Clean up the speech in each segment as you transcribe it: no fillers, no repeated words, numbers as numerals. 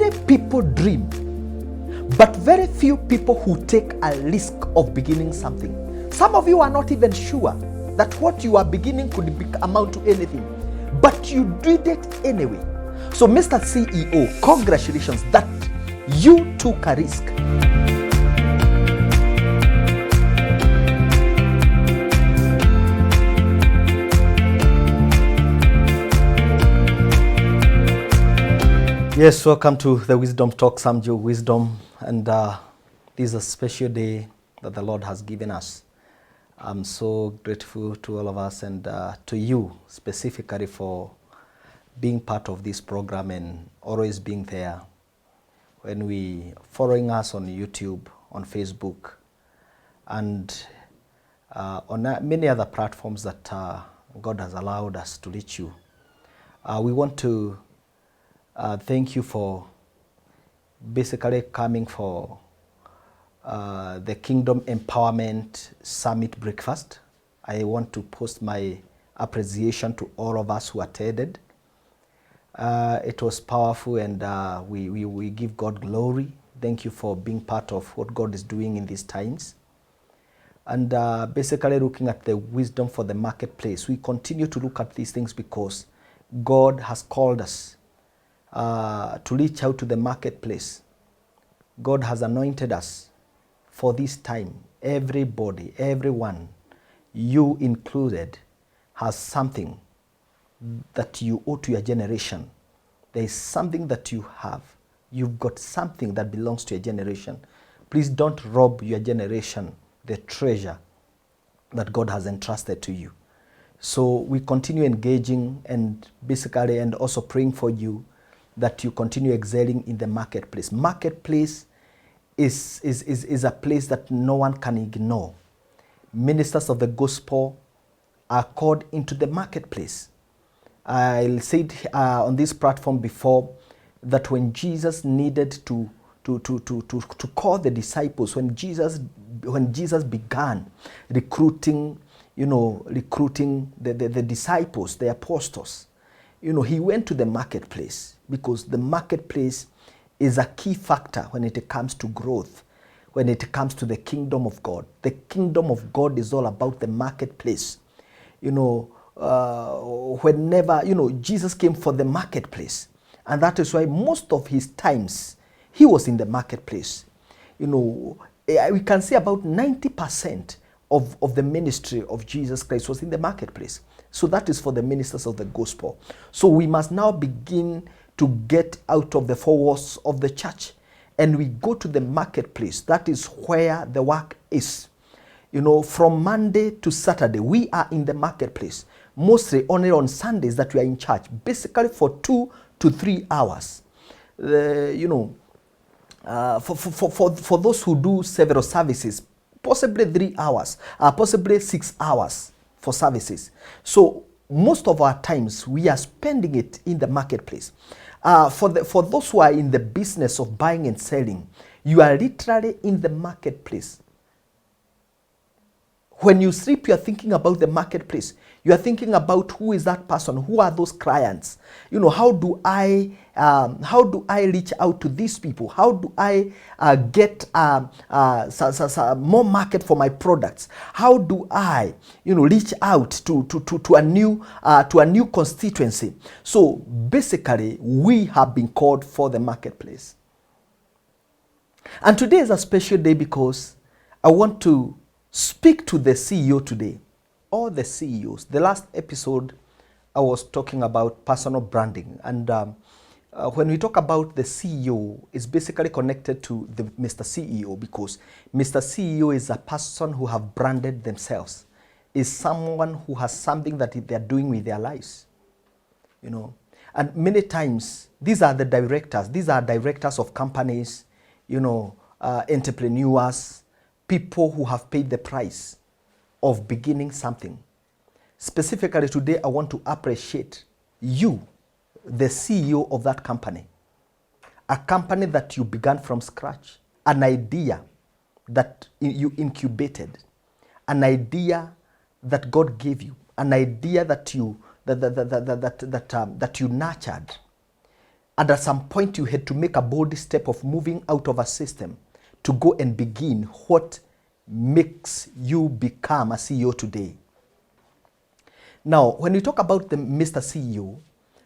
Many people dream, but very few people who take a risk of beginning something. Some of you are not even sure that what you are beginning could amount to anything, but you did it anyway. So, Mr. CEO, congratulations that you took a risk. Yes, welcome to the Wisdom Talks. I'm Joe Wisdom, and this is a special day that the Lord has given us. I'm so grateful to all of us and to you specifically for being part of this program and always being there when we following us on YouTube, on Facebook, and on many other platforms that God has allowed us to reach you. We want to thank you for basically coming for the Kingdom Empowerment Summit Breakfast. I want to post my appreciation to all of us who attended. It was powerful, and we give God glory. Thank you for being part of what God is doing in these times. And basically looking at the wisdom for the marketplace, we continue to look at these things because God has called us to reach out to the marketplace. God has anointed us for this time. Everybody, everyone, you included, has something that you owe to your generation. There is something that you have. You've got something that belongs to your generation. Please don't rob your generation the treasure that God has entrusted to you. So we continue engaging and basically and also praying for you that you continue excelling in the marketplace. Marketplace is a place that no one can ignore. Ministers of the gospel are called into the marketplace. I said on this platform before that when Jesus needed to call the disciples, when Jesus began recruiting the disciples, the apostles, he went to the marketplace because the marketplace is a key factor when it comes to growth, when it comes to the kingdom of God. The kingdom of God is all about the marketplace. Whenever, Jesus came for the marketplace. And that is why most of his times, he was in the marketplace. We can say about 90% of the ministry of Jesus Christ was in the marketplace. So that is for the ministers of the gospel. So we must now begin to get out of the four walls of the church and we go to the marketplace. That is where the work is. From Monday to Saturday, we are in the marketplace. Mostly only on Sundays that we are in church, basically for 2 to 3 hours. For those who do several services, possibly 3 hours, possibly 6 hours for services. So most of our times we are spending it in the marketplace. For those who are in the business of buying and selling, you are literally in the marketplace. When you sleep, you are thinking about the marketplace. You are thinking about who is that person, who are those clients. How do I reach out to these people? How do I get more market for my products? How do I reach out to a new constituency? So basically, we have been called for the marketplace. And today is a special day because I want to speak to the CEO today, or the CEOs. The last episode, I was talking about personal branding. And when we talk about the CEO, it's basically connected to the Mr. CEO because Mr. CEO is a person who have branded themselves, is someone who has something that they're doing with their lives. And many times, these are the directors. These are directors of companies, entrepreneurs, people who have paid the price of beginning something. Specifically today, I want to appreciate you, the CEO of that company. A company that you began from scratch, an idea that you incubated, an idea that God gave you, an idea that you nurtured, And at some point, you had to make a bold step of moving out of a system to go and begin what makes you become a CEO today. Now, when we talk about the Mr. CEO,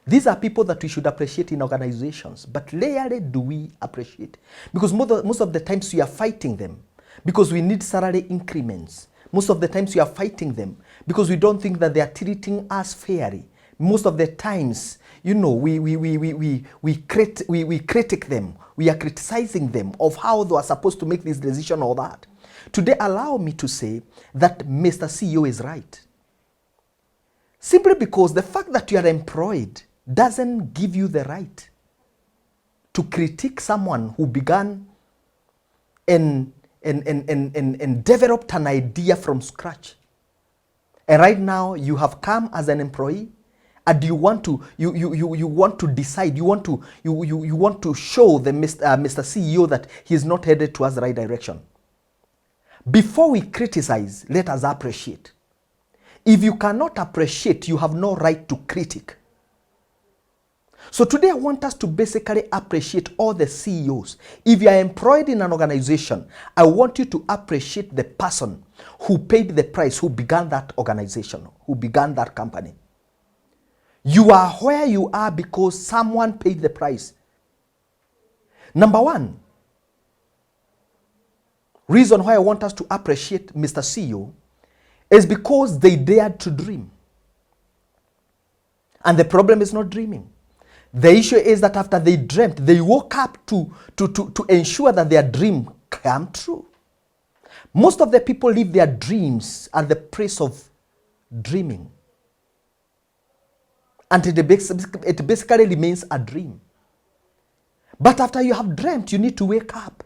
these are people that we should appreciate in organizations, but rarely do we appreciate. Because most of the times we are fighting them because we need salary increments. Most of the times we are fighting them because we don't think that they are treating us fairly. Most of the times, you know, we critic them. We are criticizing them of how they are supposed to make this decision or that. Today, allow me to say that Mr. CEO is right. Simply because the fact that you are employed doesn't give you the right to critique someone who began and developed an idea from scratch. And right now you have come as an employee and you want to decide, you want to show the Mr. CEO that he is not headed towards the right direction. Before we criticize, let us appreciate. If you cannot appreciate, you have no right to critique. So today I want us to basically appreciate all the CEOs. If you are employed in an organization, I want you to appreciate the person who paid the price, who began that organization, who began that company. You are where you are because someone paid the price. Number one, reason why I want us to appreciate Mr. CEO is because they dared to dream. And the problem is not dreaming. The issue is that after they dreamt, they woke up to ensure that their dream came true. Most of the people live their dreams at the price of dreaming. And it basically remains a dream. But after you have dreamt, you need to wake up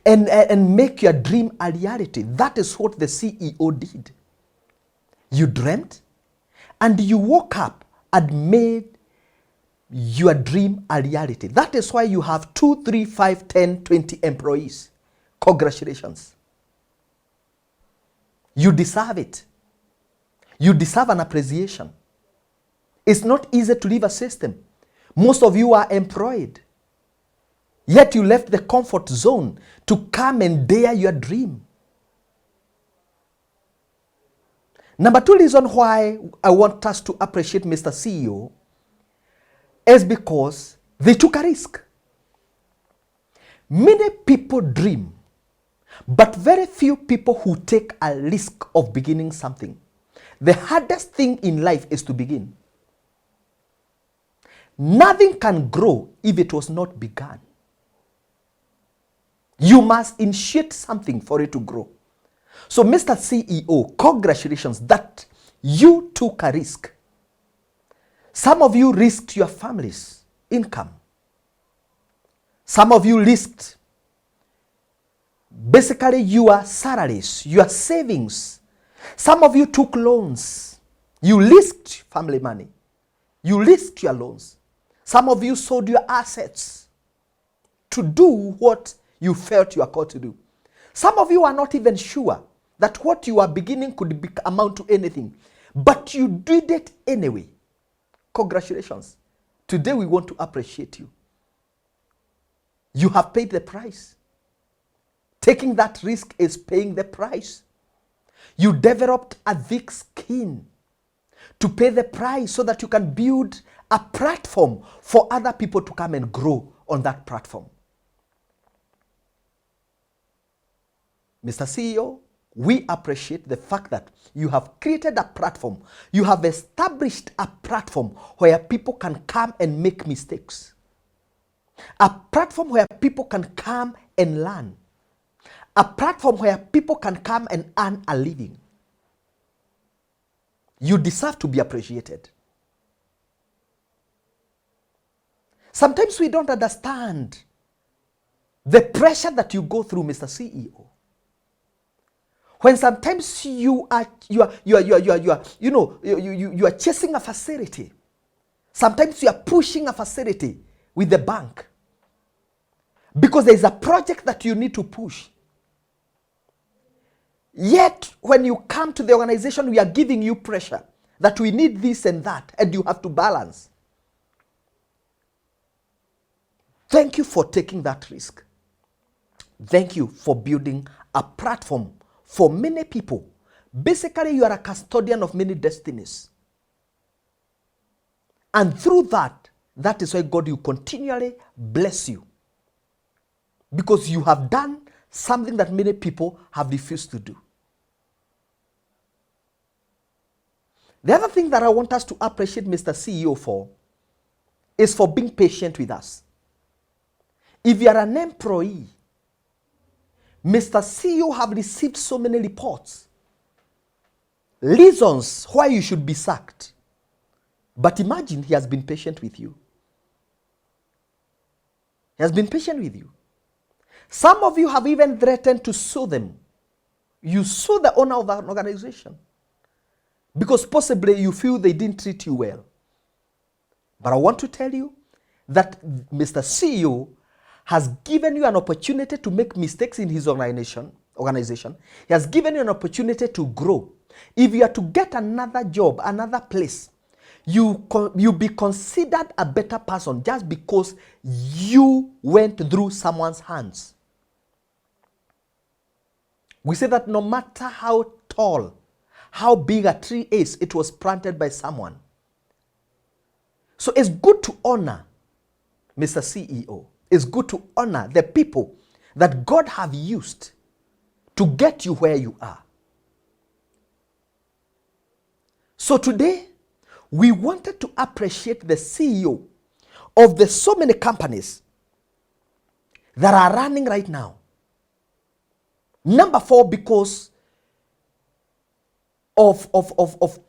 and make your dream a reality. That is what the CEO did. You dreamt and you woke up and made your dream a reality. That is why you have 2, 3, 5, 10, 20 employees. Congratulations. You deserve it. You deserve an appreciation. It's not easy to leave a system. Most of you are employed. Yet you left the comfort zone to come and dare your dream. Number two reason why I want us to appreciate Mr. CEO is because they took a risk. Many people dream, but very few people who take a risk of beginning something. The hardest thing in life is to begin. Nothing can grow if it was not begun. You must initiate something for it to grow. So, Mr. CEO, congratulations that you took a risk. Some of you risked your family's income. Some of you risked basically your salaries, your savings. Some of you took loans. You risked family money. You risked your loans. Some of you sold your assets to do what you felt you are called to do. Some of you are not even sure that what you are beginning could amount to anything, but you did it anyway. Congratulations. Today we want to appreciate you. You have paid the price. Taking that risk is paying the price. You developed a thick skin to pay the price so that you can build a platform for other people to come and grow on that platform. Mr. CEO, we appreciate the fact that you have created a platform. You have established a platform where people can come and make mistakes. A platform where people can come and learn. A platform where people can come and earn a living. You deserve to be appreciated. Sometimes we don't understand the pressure that you go through, Mr. CEO. When sometimes you are chasing a facility. Sometimes you are pushing a facility with the bank because there is a project that you need to push. Yet, when you come to the organization, we are giving you pressure that we need this and that, and you have to balance. Thank you for taking that risk. Thank you for building a platform for many people. Basically, you are a custodian of many destinies. And through that, that is why God will continually bless you. Because you have done something that many people have refused to do. The other thing that I want us to appreciate Mr. CEO for is for being patient with us. If you are an employee, Mr. CEO have received so many reports, reasons why you should be sacked. But imagine he has been patient with you. He has been patient with you. Some of you have even threatened to sue them. You sue the owner of an organization because possibly you feel they didn't treat you well. But I want to tell you that Mr. CEO has given you an opportunity to make mistakes in his organization. He has given you an opportunity to grow. If you are to get another job, another place, you be considered a better person just because you went through someone's hands. We say that no matter how tall, how big a tree is, it was planted by someone. So it's good to honor Mr. CEO. It's good to honor the people that God have used to get you where you are. So today, we wanted to appreciate the CEO of the so many companies that are running right now. Number 4, because of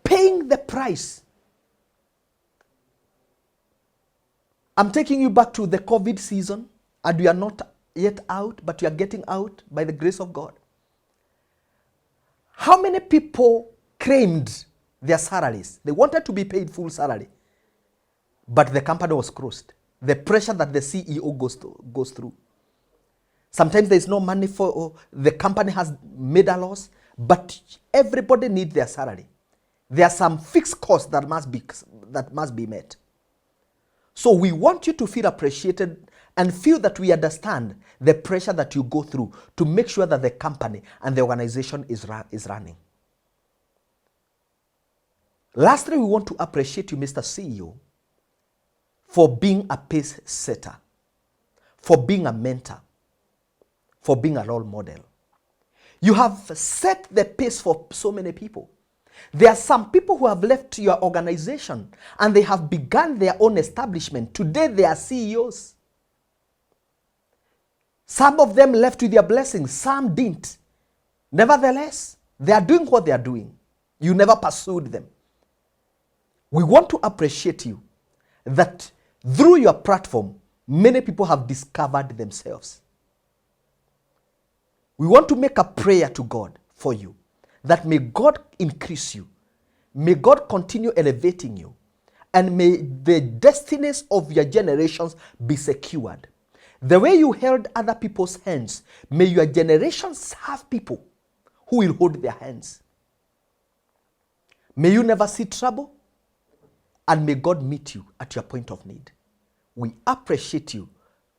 paying the price. I'm taking you back to the COVID season, and we are not yet out, but we are getting out by the grace of God. How many people claimed their salaries? They wanted to be paid full salary, but the company was closed. The pressure that the CEO goes through. Sometimes there is no money for, the company has made a loss, but everybody needs their salary. There are some fixed costs that must be met. So we want you to feel appreciated and feel that we understand the pressure that you go through to make sure that the company and the organization is running. Lastly, we want to appreciate you, Mr. CEO, for being a pace setter, for being a mentor, for being a role model. You have set the pace for so many people. There are some people who have left your organization and they have begun their own establishment. Today they are CEOs. Some of them left with their blessings, some didn't. Nevertheless, they are doing what they are doing. You never pursued them. We want to appreciate you that through your platform, many people have discovered themselves. We want to make a prayer to God for you, that may God increase you, may God continue elevating you, and may the destinies of your generations be secured. The way you held other people's hands, may your generations have people who will hold their hands. May you never see trouble, and may God meet you at your point of need. We appreciate you,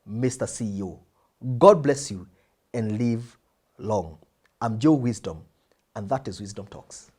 Mr. CEO. God bless you and live long. I'm Joe Wisdom, and that is Wisdom Talks.